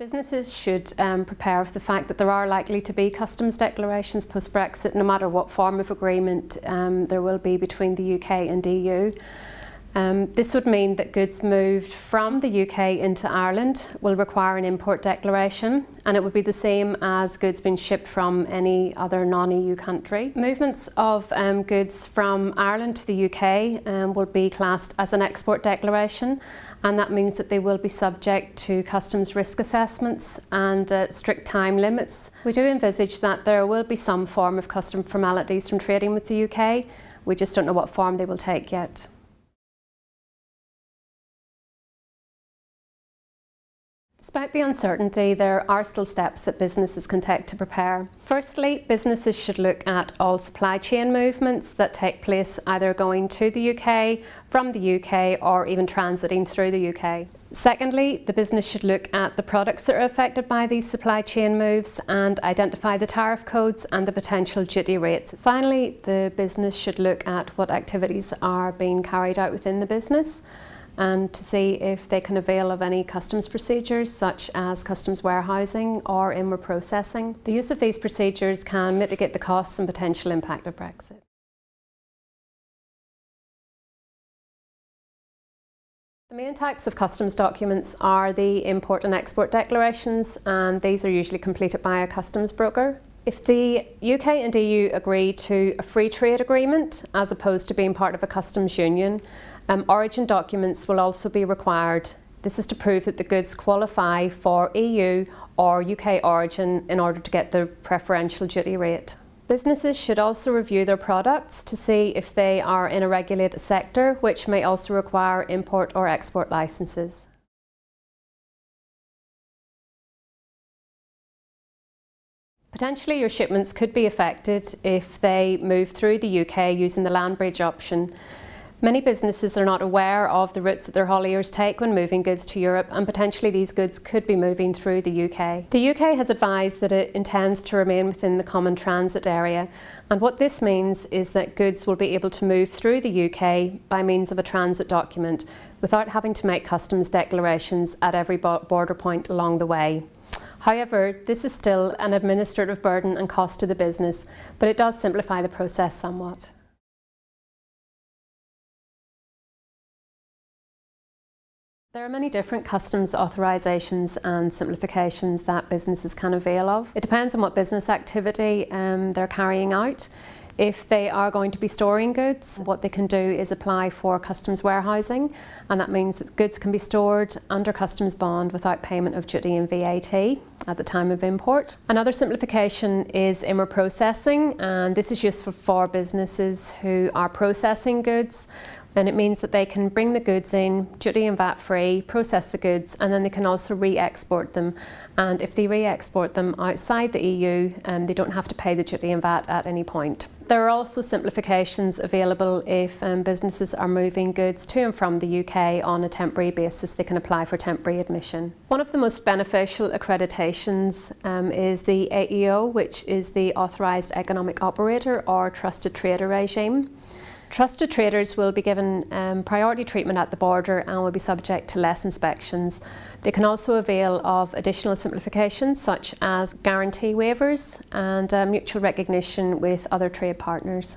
Businesses should prepare for the fact that there are likely to be customs declarations post-Brexit, no matter what form of agreement there will be between the UK and EU. This would mean that goods moved from the UK into Ireland will require an import declaration, and it would be the same as goods being shipped from any other non-EU country. Movements of goods from Ireland to the UK will be classed as an export declaration, and that means that they will be subject to customs risk assessments and strict time limits. We do envisage that there will be some form of custom formalities from trading with the UK. We just don't know what form they will take yet. Despite the uncertainty, there are still steps that businesses can take to prepare. Firstly, businesses should look at all supply chain movements that take place either going to the UK, from the UK, or even transiting through the UK. Secondly, the business should look at the products that are affected by these supply chain moves and identify the tariff codes and the potential duty rates. Finally, the business should look at what activities are being carried out within the business, and to see if they can avail of any customs procedures such as customs warehousing or inward processing. The use of these procedures can mitigate the costs and potential impact of Brexit. The main types of customs documents are the import and export declarations, and these are usually completed by a customs broker. If the UK and EU agree to a free trade agreement as opposed to being part of a customs union, origin documents will also be required. This is to prove that the goods qualify for EU or UK origin in order to get the preferential duty rate. Businesses should also review their products to see if they are in a regulated sector, which may also require import or export licenses. Potentially your shipments could be affected if they move through the UK using the land bridge option. Many businesses are not aware of the routes that their hauliers take when moving goods to Europe, and potentially these goods could be moving through the UK. The UK has advised that it intends to remain within the common transit area, and what this means is that goods will be able to move through the UK by means of a transit document without having to make customs declarations at every border point along the way. However, this is still an administrative burden and cost to the business, but it does simplify the process somewhat. There are many different customs authorisations and simplifications that businesses can avail of. It depends on what business activity they're carrying out. If they are going to be storing goods, what they can do is apply for customs warehousing, and that means that goods can be stored under customs bond without payment of duty and VAT at the time of import. Another simplification is inward processing, and this is useful for businesses who are processing goods. And it means that they can bring the goods in, duty and VAT free, process the goods, and then they can also re-export them. And if they re-export them outside the EU, they don't have to pay the duty and VAT at any point. There are also simplifications available if businesses are moving goods to and from the UK on a temporary basis. They can apply for temporary admission. One of the most beneficial accreditations is the AEO, which is the Authorised Economic Operator or Trusted Trader regime. Trusted traders will be given priority treatment at the border and will be subject to less inspections. They can also avail of additional simplifications such as guarantee waivers and mutual recognition with other trade partners.